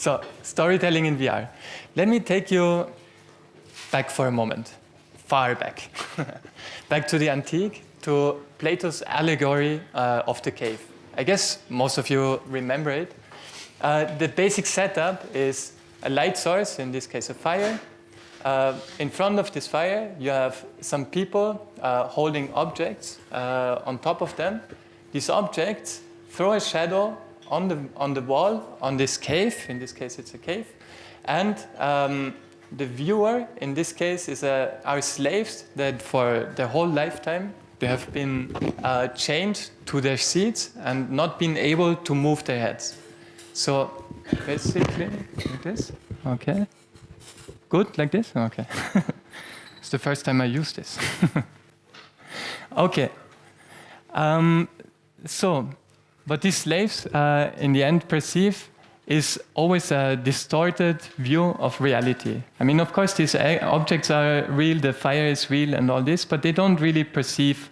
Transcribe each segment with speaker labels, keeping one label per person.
Speaker 1: So, storytelling in VR. Let me take you back for a moment, far back. Back to the antique, to Plato's allegory of the cave. I guess most of you remember it. The basic setup is a light source, in this case a fire. In front of this fire, you have some people holding objects on top of them. These objects throw a shadow on the wall, on this cave. In this case, it's a cave. And the viewer, in this case, are slaves that for their whole lifetime, they have been chained to their seats and not been able to move their heads. So basically, like this. Okay. Good, like this? Okay. It's the first time I use this. Okay. So, what these slaves in the end perceive is always a distorted view of reality. I mean, of course, these objects are real, the fire is real and all this, but they don't really perceive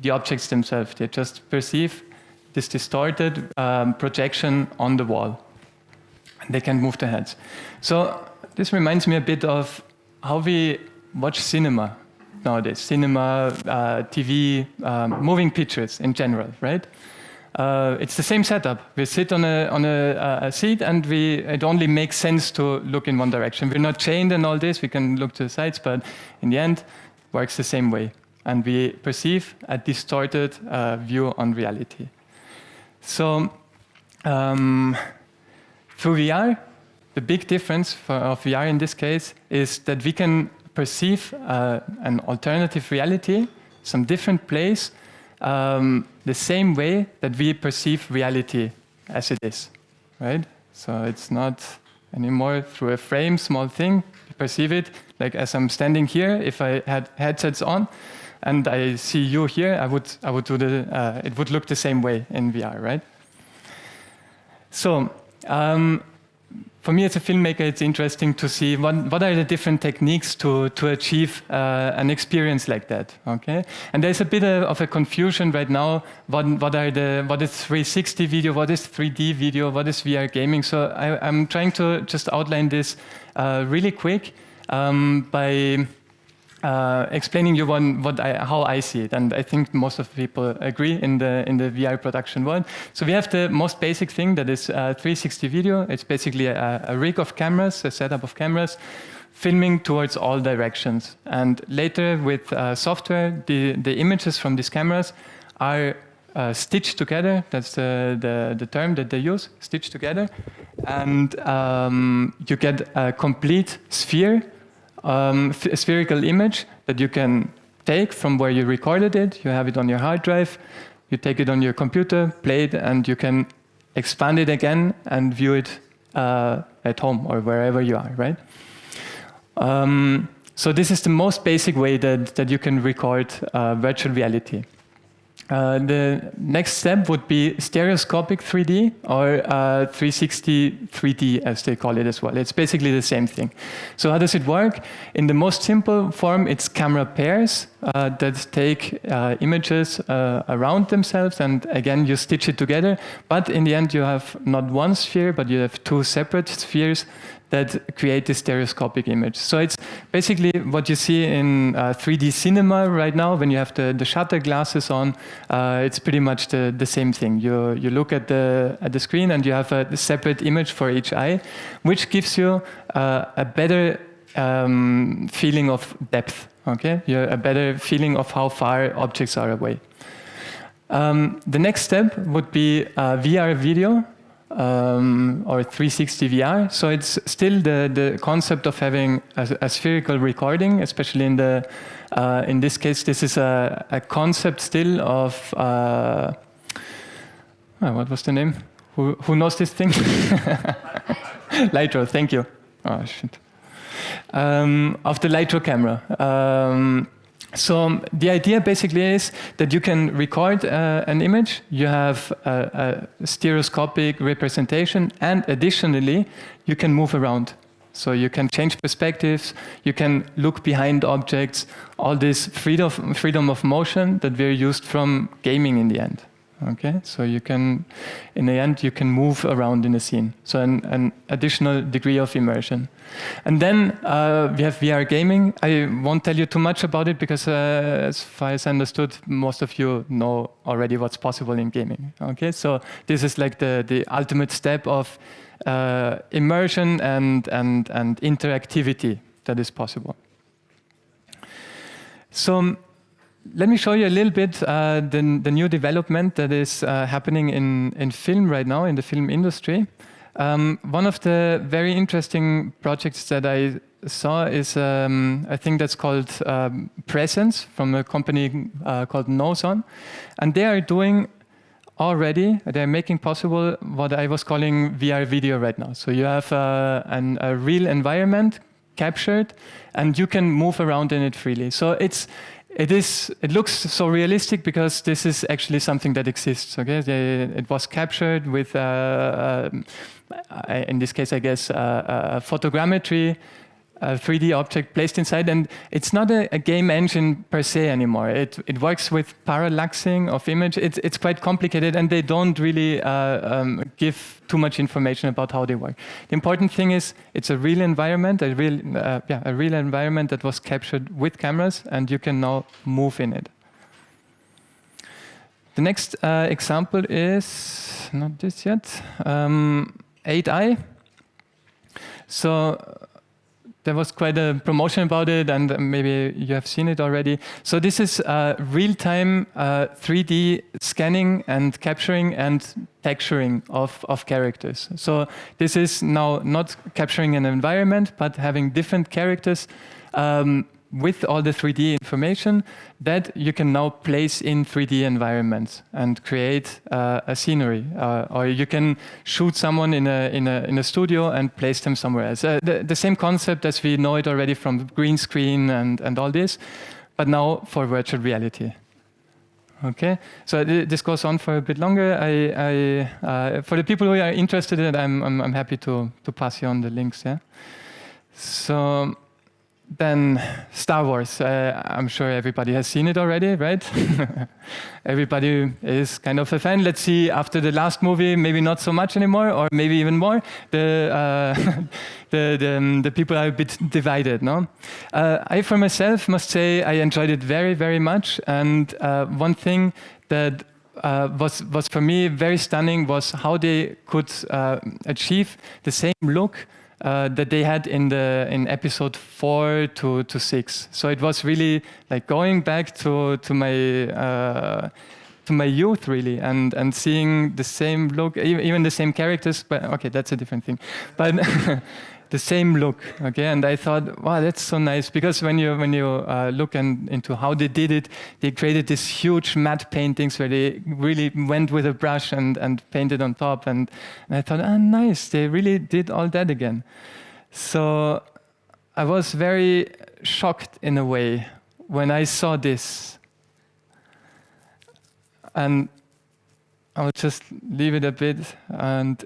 Speaker 1: the objects themselves. They just perceive this distorted projection on the wall. And they can't move their heads. So this reminds me a bit of how we watch cinema nowadays. Cinema, TV, moving pictures in general, right? It's the same setup. We sit on a seat and it only makes sense to look in one direction. We're not chained and all this, we can look to the sides, but in the end, it works the same way. And we perceive a distorted view on reality. So, through VR, the big difference of VR in this case is that we can perceive an alternative reality, some different place, the same way that we perceive reality as it is, right? So it's not anymore through a frame, small thing. We perceive it like as I'm standing here. If I had headsets on and I see you here, I would do it would look the same way in VR, right? So. For me as a filmmaker, it's interesting to see what are the different techniques to achieve an experience like that. Okay, and there's a bit of a confusion right now. What is 360 video? What is 3D video? What is VR gaming? So I'm trying to just outline this really quick by explaining you how I see it, and I think most of the people agree in the VR production world. So we have the most basic thing that is 360 video. It's basically a rig of cameras, a setup of cameras, filming towards all directions. And later with software, the images from these cameras are stitched together. That's the term that they use, stitched together, and you get a complete sphere. A spherical image that you can take from where you recorded it. You have it on your hard drive, you take it on your computer, play it, and you can expand it again and view it at home or wherever you are, right? So this is the most basic way that you can record virtual reality. The next step would be stereoscopic 3D or 360 3D, as they call it as well. It's basically the same thing. So how does it work? In the most simple form, it's camera pairs that take images around themselves, and again, you stitch it together. But in the end, you have not one sphere, but you have two separate spheres that create this stereoscopic image. So it's basically what you see in 3D cinema right now when you have the shutter glasses on. It's pretty much the same thing. You look at the screen and you have a separate image for each eye, which gives you a better feeling of depth. Okay, a better feeling of how far objects are away. The next step would be VR video. Or 360 VR. So it's still the concept of having a spherical recording, especially in this case, this is a concept still of, what was the name? Who knows this thing? Lytro, thank you. Oh, shit. Of the Lytro camera. So the idea basically is that you can record an image, you have a stereoscopic representation, and additionally, you can move around. So you can change perspectives, you can look behind objects, all this freedom of motion that we're used from gaming in the end. Okay, so you can, in the end, you can move around in a scene. So an additional degree of immersion. And then we have VR gaming. I won't tell you too much about it because as far as I understood, most of you know already what's possible in gaming. Okay, so this is like the ultimate step of immersion and interactivity that is possible. So let me show you a little bit the new development that is happening in film right now, in the film industry. One of the very interesting projects that I saw is a thing that's called Presence from a company called Nozon. And they are doing already, they're making possible what I was calling VR video right now. So you have a real environment captured and you can move around in it freely. So it looks so realistic because this is actually something that exists. Okay, it was captured with, in this case, I guess, photogrammetry, a 3D object placed inside, and it's not a game engine per se anymore. It works with parallaxing of image. It's quite complicated, and they don't really give too much information about how they work. The important thing is it's a real environment, a real environment that was captured with cameras, and you can now move in it. The next example is not this yet. 8i. So there was quite a promotion about it, and maybe you have seen it already. So this is real-time 3D scanning and capturing and texturing of characters. So this is now not capturing an environment, but having different characters with all the 3D information that you can now place in 3D environments and create a scenery. Or you can shoot someone in a studio and place them somewhere else. The same concept as we know it already from green screen and all this, but now for virtual reality. Okay, so this goes on for a bit longer. For the people who are interested in it, I'm happy to pass you on the links. Yeah. So then Star Wars. I'm sure everybody has seen it already, right? Everybody is kind of a fan. Let's see, after the last movie, maybe not so much anymore, or maybe even more. The people are a bit divided, no? I, for myself, must say I enjoyed it very, very much. And one thing that was for me very stunning was how they could achieve the same look that they had in episode 4 to 6. So it was really like going back to my youth, really, and seeing the same look, even the same characters. But okay, that's a different thing. But the same look, okay. And I thought, wow, that's so nice, because when you look into how they did it, they created these huge matte paintings where they really went with a brush and painted on top, and I thought, nice, they really did all that again. So I was very shocked in a way when I saw this, and I'll just leave it a bit. And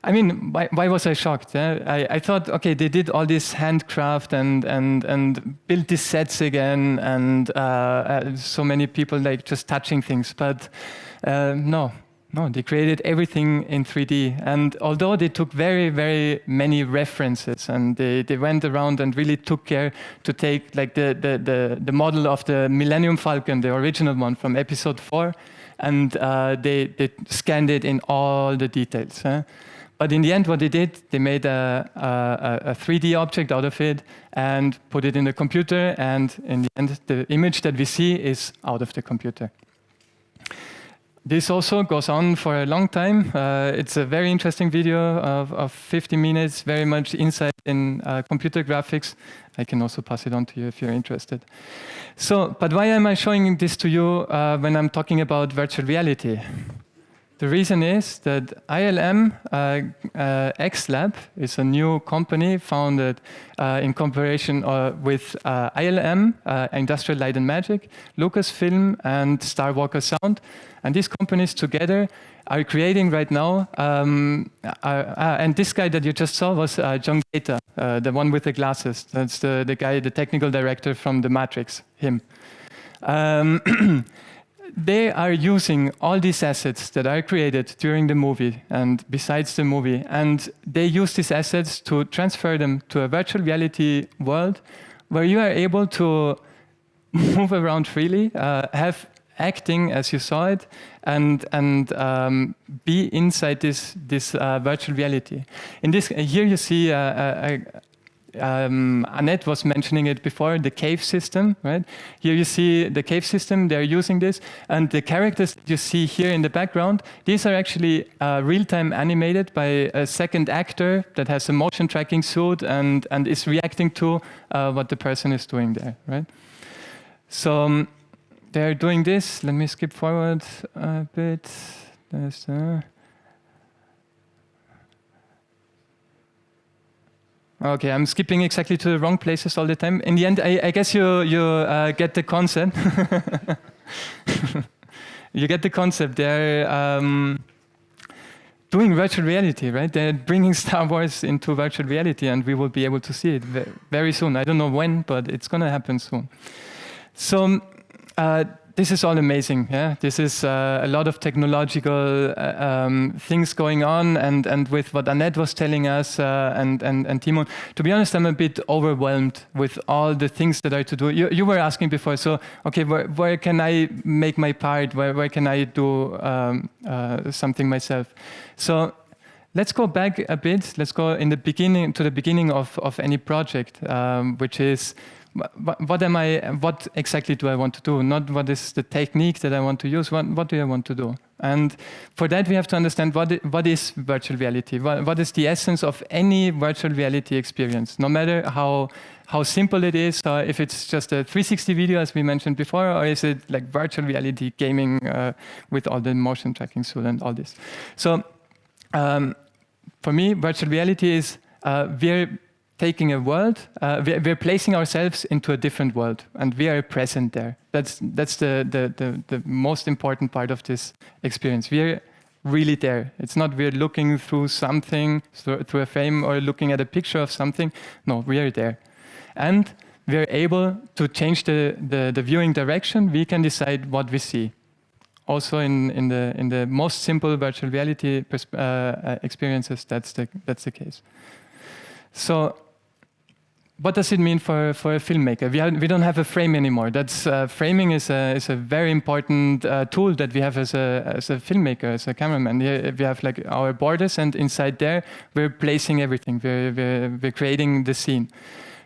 Speaker 1: I mean, why was I shocked? I thought, okay, they did all this handcraft and built these sets again, and so many people like just touching things. But no, they created everything in 3D. And although they took very, very many references, and they went around and really took care to take like the model of the Millennium Falcon, the original one from episode 4, and they scanned it in all the details. But in the end, what they did, they made a 3D object out of it and put it in the computer, and in the end, the image that we see is out of the computer. This also goes on for a long time. It's a very interesting video of 50 minutes, very much insight in computer graphics. I can also pass it on to you if you're interested. So, but why am I showing this to you when I'm talking about virtual reality? The reason is that ILM X Lab is a new company founded in cooperation with ILM, Industrial Light and Magic, Lucasfilm, and Star Walker Sound. And these companies together are creating right now, and this guy that you just saw was John Gaeta, the one with the glasses. That's the guy, the technical director from The Matrix, him. they are using all these assets that are created during the movie and besides the movie, and they use these assets to transfer them to a virtual reality world where you are able to move around freely, have acting as you saw it, and be inside this virtual reality. In this, here you see Annette was mentioning it before, the cave system, right? Here you see the cave system, they're using this, and the characters you see here in the background, these are actually real-time animated by a second actor that has a motion tracking suit and is reacting to what the person is doing there, right? So they're doing this. Let me skip forward a bit. There's okay, I'm skipping exactly to the wrong places all the time. In the end, I guess you get the concept. You get the concept. They're doing virtual reality, right? They're bringing Star Wars into virtual reality, and we will be able to see it very soon. I don't know when, but it's going to happen soon. So this is all amazing. Yeah, this is a lot of technological things going on, and with what Annette was telling us and Timon. To be honest, I'm a bit overwhelmed with all the things that are to do. You were asking before, so okay, where can I make my part? Where can I do something myself? So let's go back a bit. Let's go to the beginning of any project, which is. What exactly do I want to do? Not what is the technique that I want to use, what do I want to do? And for that we have to understand what is virtual reality, what is the essence of any virtual reality experience, no matter how simple it is, or if it's just a 360 video as we mentioned before, or is it like virtual reality gaming with all the motion tracking suit and all this. So for me, virtual reality is we're taking a world, we're placing ourselves into a different world, and we are present there. That's the most important part of this experience. We're really there. It's not we're looking through something, through a frame, or looking at a picture of something. No, we are there. And we're able to change the viewing direction. We can decide what we see. Also in the most simple virtual reality experiences, that's the case. So what does it mean for a filmmaker? We don't have a frame anymore. Framing is a very important tool that we have as a filmmaker, as a cameraman. We have like our borders, and inside there we're placing everything. We're creating the scene.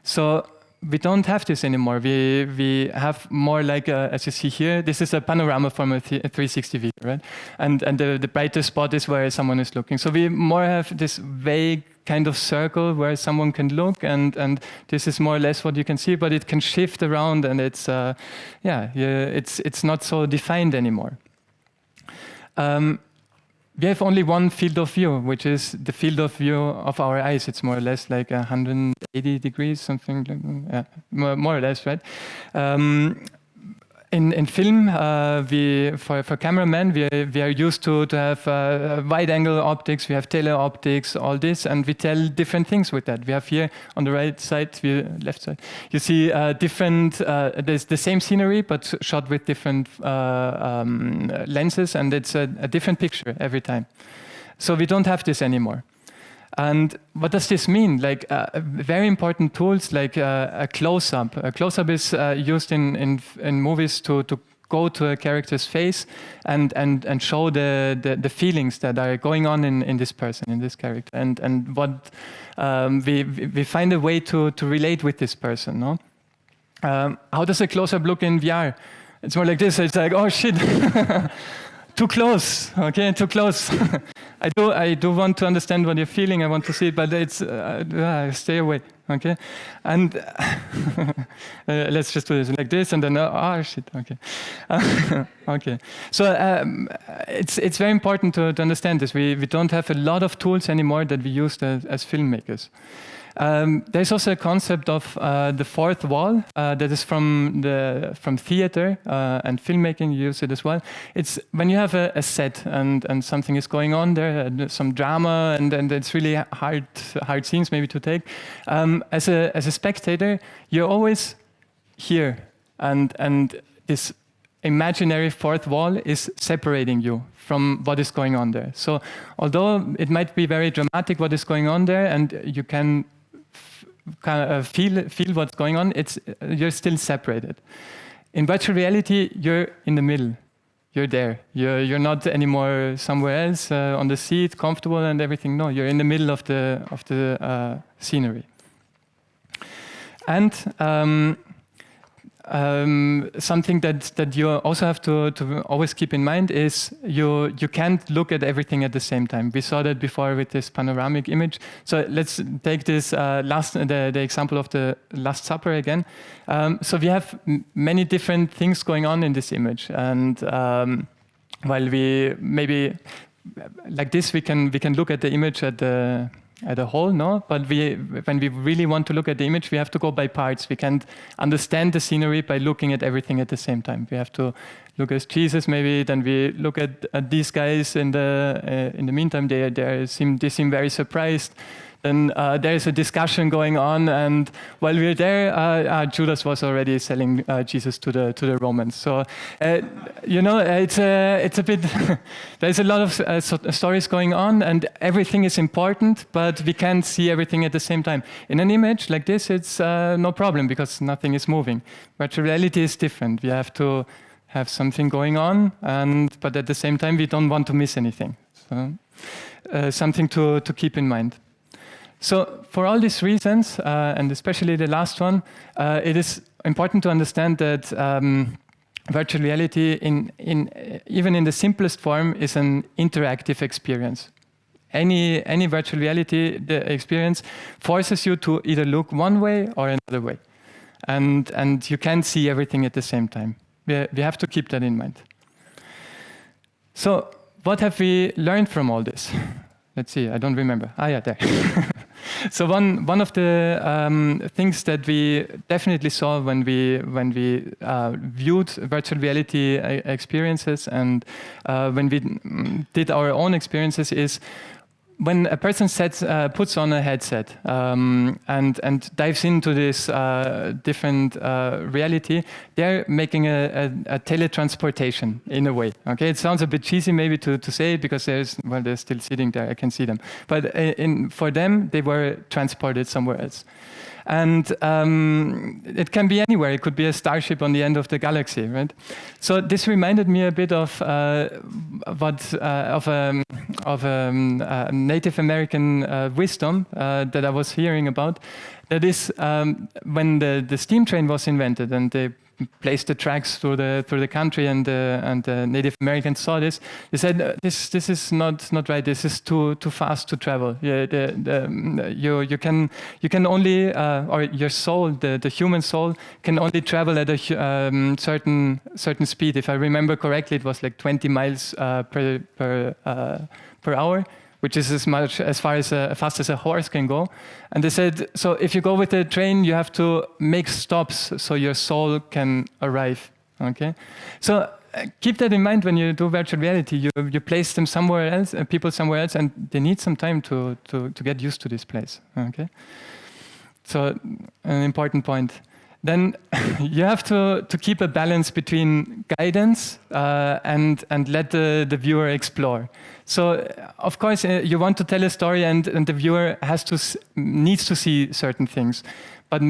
Speaker 1: So we don't have this anymore. We have more like, as you see here, this is a panorama from a 360 video, right? And the brightest spot is where someone is looking. So we more have this vague kind of circle where someone can look, and this is more or less what you can see, but it can shift around, and it's not so defined anymore. We have only one field of view, which is the field of view of our eyes. It's more or less like 180 degrees, something like more or less, right? In film, for cameramen, we are used to have wide-angle optics, we have teleoptics, all this, and we tell different things with that. We have here on the right side, left side, you see different, there's the same scenery, but shot with different lenses, and it's a different picture every time. So we don't have this anymore. And what does this mean? Like very important tools like a close-up. A close-up is used in movies to go to a character's face and show the feelings that are going on in this person, in this character, and what we find a way to relate with this person. No? How does a close-up look in VR? It's more like this. It's like, oh shit. Too close, okay, too close. I do want to understand what you're feeling. I want to see it, but it's stay away, okay. And let's just do this like this, and then oh shit, okay, okay. So it's very important to understand this. We don't have a lot of tools anymore that we use as filmmakers. There's also a concept of the fourth wall that is from theater and filmmaking. You use it as well. It's when you have a set and something is going on there, some drama, and it's really hard scenes maybe to take. As a spectator, you're always here, and this imaginary fourth wall is separating you from what is going on there. So although it might be very dramatic what is going on there, and you can feel what's going on, you're still separated. In virtual reality, you're in the middle. You're there. You're not anymore somewhere else on the seat, comfortable and everything. No, you're in the middle of the scenery. And something that you also have to always keep in mind is you can't look at everything at the same time. We saw that before with this panoramic image. So let's take this the example of the Last Supper again. So we have many different things going on in this image, and while we maybe like this we can look at the image at a whole, no? But when we really want to look at the image, we have to go by parts. We can't understand the scenery by looking at everything at the same time. We have to look at Jesus, maybe. Then we look at these guys. In the meantime, they seem very surprised. Then there's a discussion going on, and while we're there, Judas was already selling Jesus to the Romans. So, it's a bit. There's a lot of stories going on, and everything is important, but we can't see everything at the same time. In an image like this, it's no problem because nothing is moving. Virtual reality is different. We have to have something going on, but at the same time, we don't want to miss anything. So, something to keep in mind. So for all these reasons, and especially the last one, it is important to understand that virtual reality, even in the simplest form, is an interactive experience. Any virtual reality experience forces you to either look one way or another way, and you can't see everything at the same time. We have to keep that in mind. So what have we learned from all this? Let's see. I don't remember. Yeah, there. So one of the things that we definitely saw when we viewed virtual reality experiences and when we did our own experiences is when a person puts on a headset and dives into this different reality, they're making a teletransportation in a way. Okay, it sounds a bit cheesy maybe to say it because they're still sitting there. I can see them, but for them, they were transported somewhere else. And it can be anywhere. It could be a starship on the end of the galaxy, right? So this reminded me a bit of a Native American wisdom that I was hearing about. That is when the steam train was invented and they placed the tracks through the country, and the Native Americans saw this. They said, "This is not right. This is too fast to travel. Yeah, you can only or your soul, the human soul, can only travel at a certain speed. If I remember correctly, it was like 20 miles per hour." Which is as fast as a horse can go. And they said, so if you go with the train, you have to make stops so your soul can arrive, okay? So keep that in mind when you do virtual reality. You place them somewhere else, people somewhere else, and they need some time to get used to this place, okay? So an important point. Then you have to keep a balance between guidance and let the viewer explore. So, of course, you want to tell a story, and the viewer needs to see certain things, but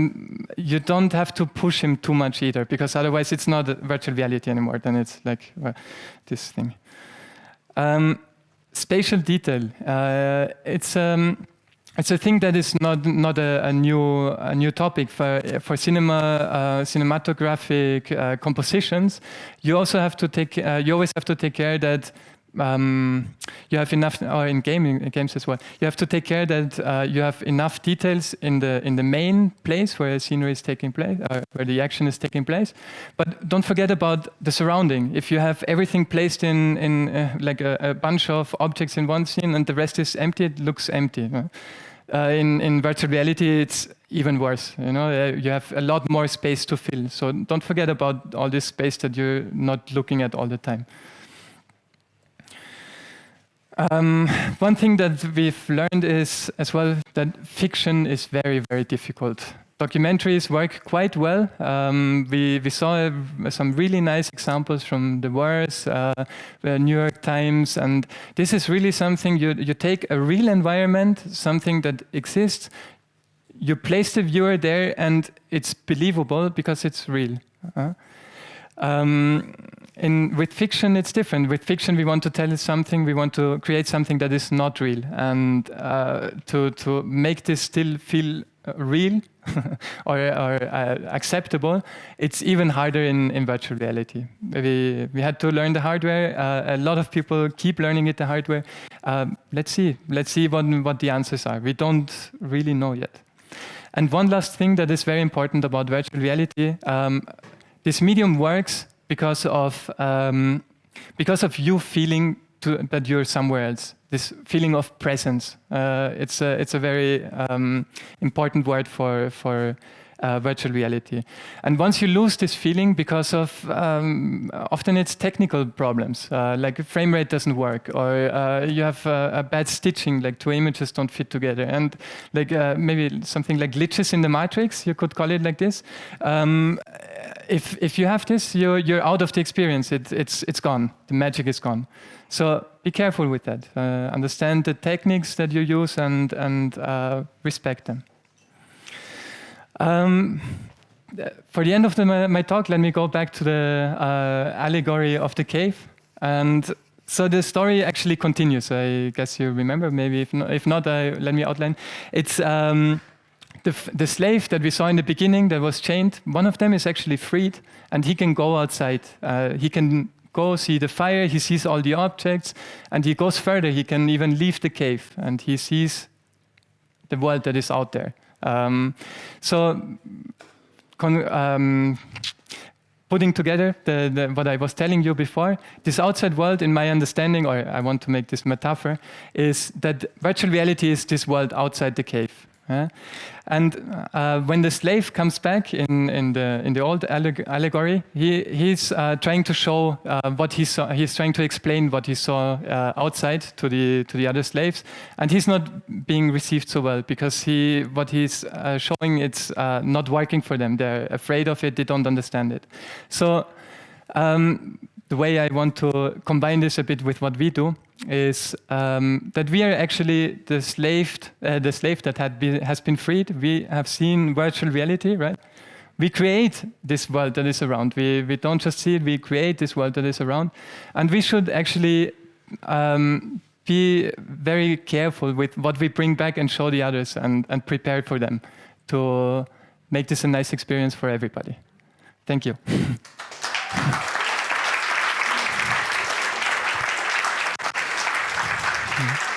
Speaker 1: you don't have to push him too much either, because otherwise it's not virtual reality anymore. Then it's like this thing. Spatial detail. It's a thing that is not a new topic for cinematographic compositions. You also have to you always have to take care that you have enough, or in games as well. You have to take care that you have enough details in the main place where a scenery is taking place, where the action is taking place. But don't forget about the surrounding. If you have everything placed in like a bunch of objects in one scene and the rest is empty, it looks empty. In virtual reality, it's even worse. You have a lot more space to fill. So don't forget about all this space that you're not looking at all the time. One thing that we've learned is as well that fiction is very, very difficult Documentaries work quite well. We saw some really nice examples from the Wars, the New York Times, and this is really something you take a real environment, something that exists, you place the viewer there, and it's believable because it's real. With fiction, it's different. With fiction, we want to tell something, we want to create something that is not real, and to make this still feel real or acceptable, it's even harder in virtual reality. We had to learn the hardware. A lot of people keep learning it the hard way. Let's see what the answers are. We don't really know yet. And one last thing that is very important about virtual reality, this medium works because of you feeling that you're somewhere else. This feeling of presence. It's a very important word for virtual reality. And once you lose this feeling because of often it's technical problems, like frame rate doesn't work, or you have a bad stitching, like two images don't fit together, and like maybe something like glitches in the matrix, you could call it like this. If you have this, you're out of the experience. It's gone. The magic is gone. So be careful with that. Understand the techniques that you use and respect them. For the end of my talk, let me go back to the allegory of the cave. And so the story actually continues. I guess you remember. Maybe if not, let me outline. It's the slave that we saw in the beginning that was chained. One of them is actually freed, and he can go outside. He can go see the fire. He sees all the objects, and he goes further. He can even leave the cave, and he sees the world that is out there. Putting together what I was telling you before, this outside world, in my understanding, or I want to make this metaphor, is that virtual reality is this world outside the cave. And when the slave comes back in the old allegory, he's trying to show what he saw. He's trying to explain what he saw outside to the other slaves, and he's not being received so well because what he's showing, it's not working for them. They're afraid of it. They don't understand it. So the way I want to combine this a bit with what we do is that we are actually the slave that has been freed. We have seen virtual reality, right? We create this world that is around. We don't just see it, we create this world that is around. And we should actually be very careful with what we bring back and show the others and prepare for them to make this a nice experience for everybody. Thank you. Mm-hmm.